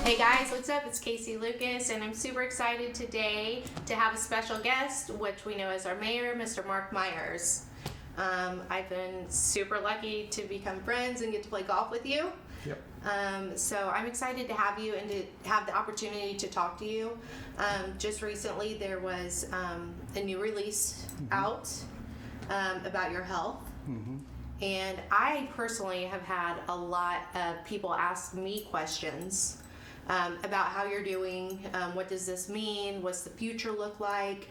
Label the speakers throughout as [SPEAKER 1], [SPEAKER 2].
[SPEAKER 1] Hey guys, what's up? It's Casey Lucas, and I'm super excited today to have a special guest, which we know as our mayor, Mr. Mark Myers. I've been super lucky to become friends and get to play golf with you.
[SPEAKER 2] Yep.
[SPEAKER 1] So I'm excited to have you and to have the opportunity to talk to you. Just recently there was a new release out about your health.
[SPEAKER 2] Mm-hmm.
[SPEAKER 1] And I personally have had a lot of people ask me questions about how you're doing, what does this mean, what's the future look like,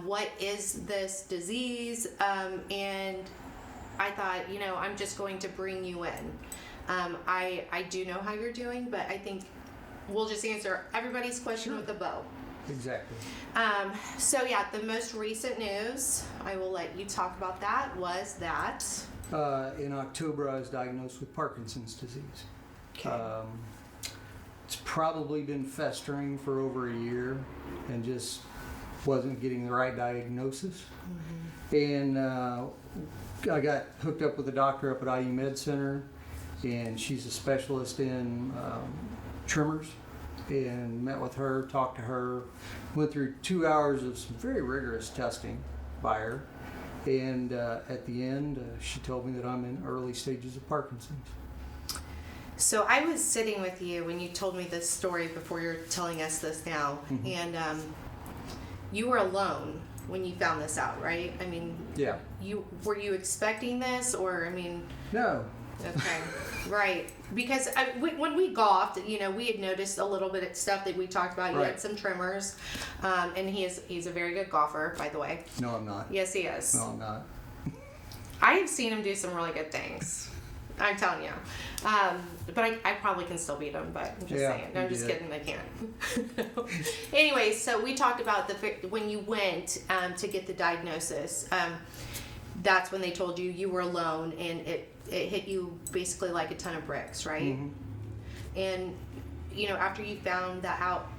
[SPEAKER 1] what is this disease, and I thought, I'm just going to bring you in. I do know how you're doing, but I think we'll just answer everybody's question with a bow.
[SPEAKER 2] Exactly.
[SPEAKER 1] So yeah, the most recent news, I will let you talk about that, was that...
[SPEAKER 2] In October, I was diagnosed with Parkinson's disease.
[SPEAKER 1] Okay.
[SPEAKER 2] It's probably been festering for over a year and just wasn't getting the right diagnosis. Mm-hmm. And I got hooked up with a doctor up at IU Med Center, and she's a specialist in tremors, and met with her, talked to her, went through 2 hours of some very rigorous testing by her. And at the end, she told me that I'm in early stages of Parkinson's.
[SPEAKER 1] So I was sitting with you when you told me this story before you're telling us this now, mm-hmm. and you were alone when you found this out, right? I mean,
[SPEAKER 2] yeah.
[SPEAKER 1] Were you expecting this, or I mean?
[SPEAKER 2] No.
[SPEAKER 1] Okay, right. Because when we golfed, we had noticed a little bit of stuff that we talked about. You had some tremors, and he's a very good golfer, by the way.
[SPEAKER 2] No, I'm not.
[SPEAKER 1] Yes, he is.
[SPEAKER 2] No, I'm not.
[SPEAKER 1] I have seen him do some really good things. I'm telling you. But I probably can still beat him, but I'm just saying. No, I'm just kidding. I can't. Anyway, so we talked about when you went to get the diagnosis. That's when they told you were alone, and it hit you basically like a ton of bricks, right? Mm-hmm. And after you found that out,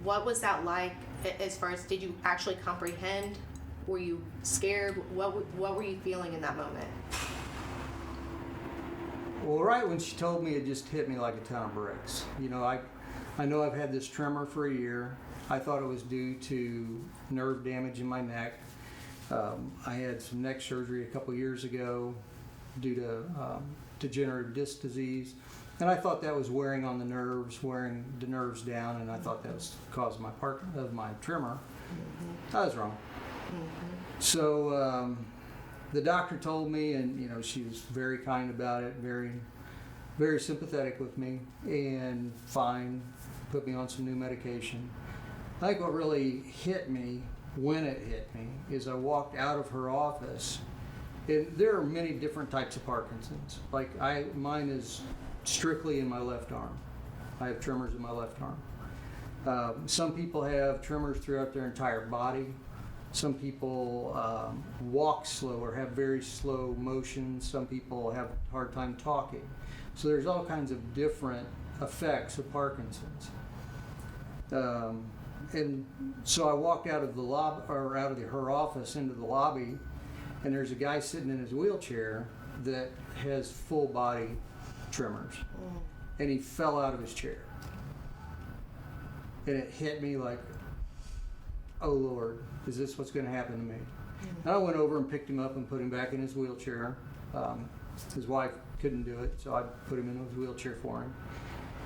[SPEAKER 1] what was that like? As far as, did you actually comprehend? Were you scared? What were you feeling in that moment?
[SPEAKER 2] Well, right when she told me, it just hit me like a ton of bricks. I know I've had this tremor for a year. I thought it was due to nerve damage in my neck. I had some neck surgery a couple years ago due to degenerative disc disease, and I thought that was wearing the nerves down, and I thought that was the cause of my tremor. Mm-hmm. I was wrong. Mm-hmm. So the doctor told me, and she was very kind about it, very, very sympathetic with me, and fine, put me on some new medication. I think what really hit me when it hit me is I walked out of her office, and there are many different types of Parkinson's. Like mine is strictly in my left arm. I have tremors in my left arm. Some people have tremors throughout their entire body. Some people walk slow or have very slow motion. Some people have a hard time talking. So there's all kinds of different effects of Parkinson's. And so I walked out of her office into the lobby, and there's a guy sitting in his wheelchair that has full body tremors. And he fell out of his chair. And it hit me like, oh Lord, is this what's going to happen to me? And I went over and picked him up and put him back in his wheelchair. His wife couldn't do it, so I put him in his wheelchair for him.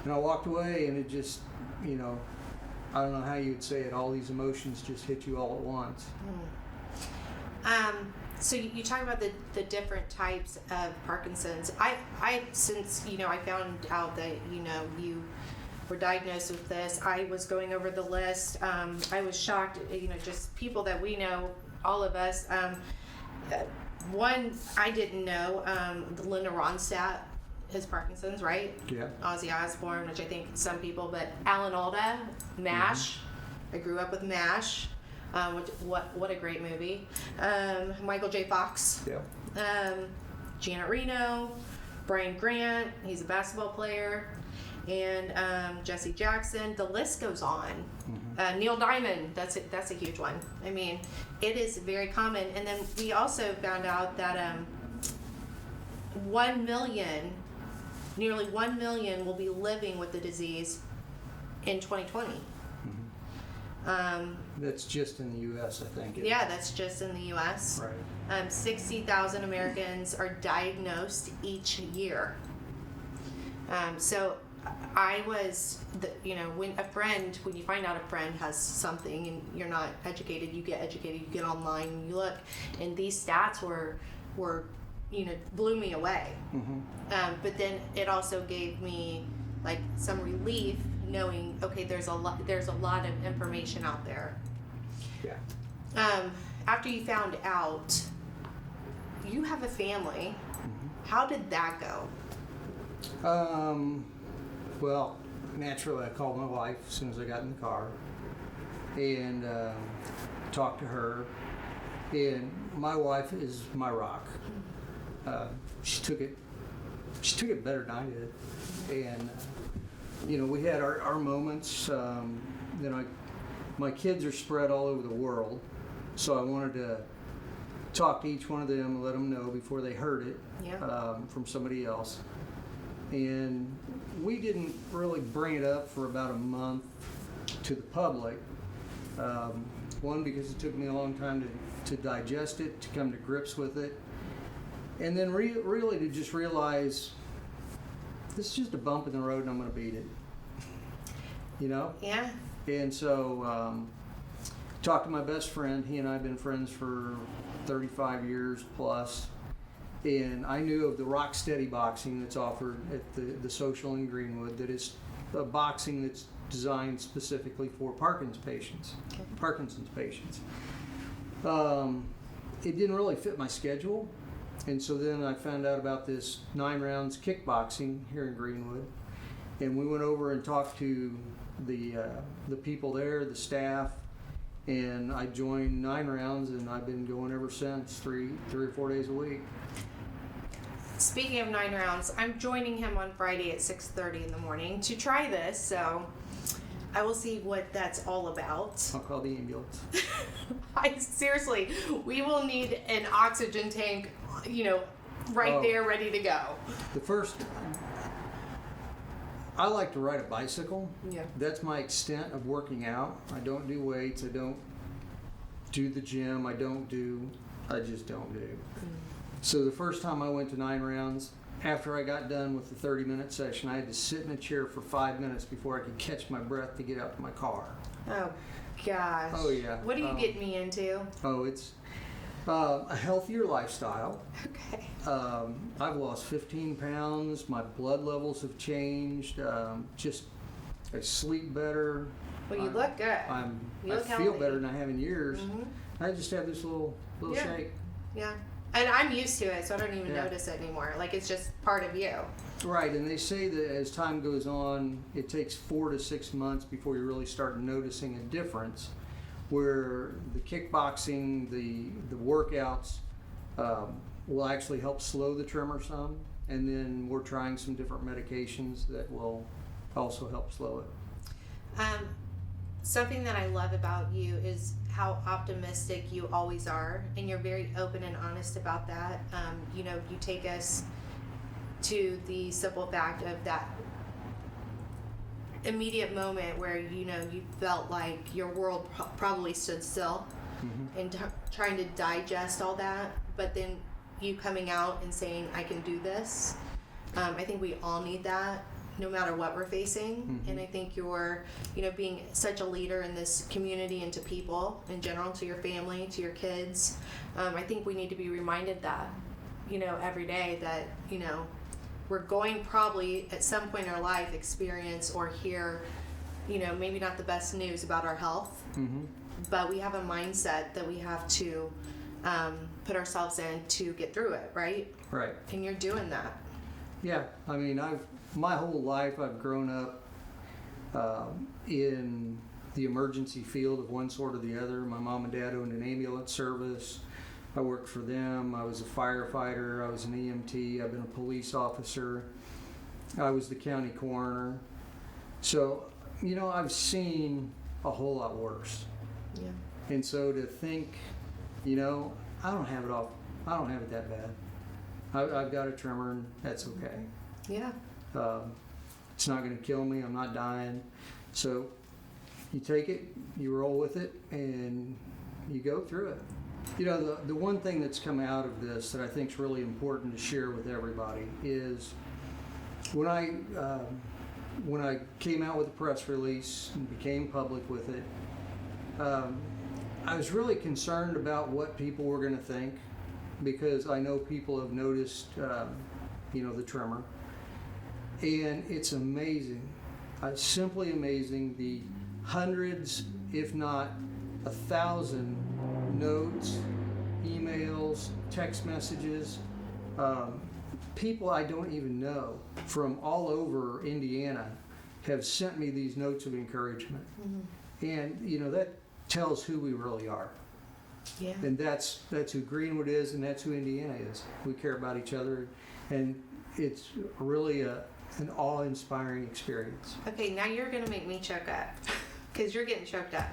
[SPEAKER 2] And I walked away, and it just, I don't know how you would say it, all these emotions just hit you all at once.
[SPEAKER 1] So you talk about the different types of Parkinson's. Since I found out that you were diagnosed with this, I was going over the list. I was shocked, just people that we know, all of us. One I didn't know, Linda Ronstadt has Parkinson's, right?
[SPEAKER 2] Yeah. Ozzy
[SPEAKER 1] Osbourne, which I think some people, but Alan Alda, MASH. Mm-hmm. I grew up with MASH. What a great movie. Michael J. Fox.
[SPEAKER 2] Yeah.
[SPEAKER 1] Janet Reno, Brian Grant, he's a basketball player, and Jesse Jackson. The list goes on. Mm-hmm. Neil Diamond, that's a huge one. I mean, it is very common. And then we also found out that 1 million nearly 1 million will be living with the disease in 2020.
[SPEAKER 2] That's just in the U.S., I think.
[SPEAKER 1] Yeah, that's just in the U.S.
[SPEAKER 2] Right.
[SPEAKER 1] 60,000 Americans are diagnosed each year. So I was, when you find out a friend has something and you're not educated, you get educated, you get online and you look, and these stats were blew me away. But then it also gave me like some relief knowing, okay, there's a lot of information out there.
[SPEAKER 2] Yeah.
[SPEAKER 1] After you found out, you have a family. How did that go?
[SPEAKER 2] Well, naturally, I called my wife as soon as I got in the car and talked to her. And my wife is my rock. She took it better than I did. And we had our moments. My kids are spread all over the world, so I wanted to talk to each one of them and let them know before they heard it from somebody else. And we didn't really bring it up for about a month to the public. One, because it took me a long time to digest it, to come to grips with it. And then really to just realize this is just a bump in the road and I'm going to beat it.
[SPEAKER 1] Yeah.
[SPEAKER 2] And so talked to my best friend. He and I have been friends for 35 years plus. And I knew of the Rock Steady boxing that's offered at the Social in Greenwood, that is a boxing that's designed specifically for Parkinson's patients. It didn't really fit my schedule. And so then I found out about this 9 rounds kickboxing here in Greenwood. And we went over and talked to the people there, the staff, and I joined 9 rounds, and I've been going ever since, 3 or 4 days a week.
[SPEAKER 1] Speaking of 9 rounds, I'm joining him on Friday at 6:30 in the morning to try this, so I will see what that's all about.
[SPEAKER 2] I'll call the ambulance.
[SPEAKER 1] Seriously, we will need an oxygen tank, right there, ready to go.
[SPEAKER 2] I like to ride a bicycle.
[SPEAKER 1] Yeah.
[SPEAKER 2] That's my extent of working out. I don't do weights. I don't do the gym. I just don't do. So the first time I went to 9 rounds, after I got done with the 30-minute session, I had to sit in a chair for 5 minutes before I could catch my breath to get out to my car.
[SPEAKER 1] Oh, gosh.
[SPEAKER 2] Oh, yeah.
[SPEAKER 1] What do you get me into?
[SPEAKER 2] Oh, it's a healthier lifestyle.
[SPEAKER 1] Okay.
[SPEAKER 2] I've lost 15 pounds. My blood levels have changed. I sleep better.
[SPEAKER 1] Well, you look good.
[SPEAKER 2] I
[SPEAKER 1] look
[SPEAKER 2] feel
[SPEAKER 1] healthy.
[SPEAKER 2] better than I have in years. I just have this little shake.
[SPEAKER 1] Yeah. And I'm used to it, so I don't even notice it anymore. Like, it's just part of you.
[SPEAKER 2] Right, and they say that as time goes on, it takes 4 to 6 months before you really start noticing a difference, where the kickboxing, the workouts will actually help slow the tremor some, and then we're trying some different medications that will also help slow it.
[SPEAKER 1] Something that I love about you is how optimistic you always are, and you're very open and honest about that. You take us to the simple fact of that immediate moment where you felt like your world probably stood still, and trying to digest all that, but then you coming out and saying, I can do this. I think we all need that, no matter what we're facing. And I think you're being such a leader in this community and to people in general, to your family, to your kids. I think we need to be reminded that every day that we're going probably at some point in our life experience or hear maybe not the best news about our health, but we have a mindset that we have to put ourselves in to get through it, right?
[SPEAKER 2] Right.
[SPEAKER 1] And you're doing that.
[SPEAKER 2] Yeah, I mean, my whole life I've grown up in the emergency field of one sort or the other. My mom and dad owned an ambulance service. I worked for them. I was a firefighter. I was an EMT. I've been a police officer. I was the county coroner. So, I've seen a whole lot worse.
[SPEAKER 1] Yeah.
[SPEAKER 2] And so to think, I don't have it that bad. I've got a tremor, and that's okay.
[SPEAKER 1] Yeah.
[SPEAKER 2] It's not going to kill me. I'm not dying. So you take it, you roll with it, and you go through it. You know, the one thing that's come out of this that I think is really important to share with everybody is when I came out with a press release and became public with it, I was really concerned about what people were going to think, because I know people have noticed, the tremor. And it's amazing, simply amazing, the hundreds, if not 1,000 notes, emails, text messages, people I don't even know from all over Indiana have sent me these notes of encouragement. Mm-hmm. And, that tells who we really are.
[SPEAKER 1] Yeah.
[SPEAKER 2] And that's who Greenwood is, and that's who Indiana is. We care about each other, and it's really an awe-inspiring experience.
[SPEAKER 1] Okay, now you're going to make me choke up because you're getting choked up.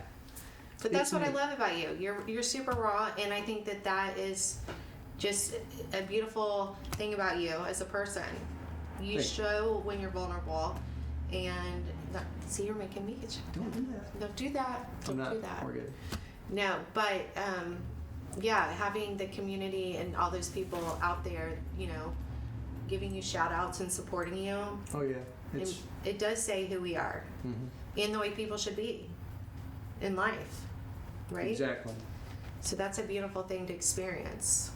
[SPEAKER 1] But that's what I love about you. You're super raw, and I think that is just a beautiful thing about you as a person. You show when you're vulnerable, and see, you're making me get choked up.
[SPEAKER 2] Don't do that.
[SPEAKER 1] Don't do that. Don't do that.
[SPEAKER 2] We're good.
[SPEAKER 1] No, but having the community and all those people out there, giving you shout outs and supporting you.
[SPEAKER 2] Oh yeah.
[SPEAKER 1] It does say who we are, mm-hmm. and the way people should be in life, right?
[SPEAKER 2] Exactly.
[SPEAKER 1] So that's a beautiful thing to experience.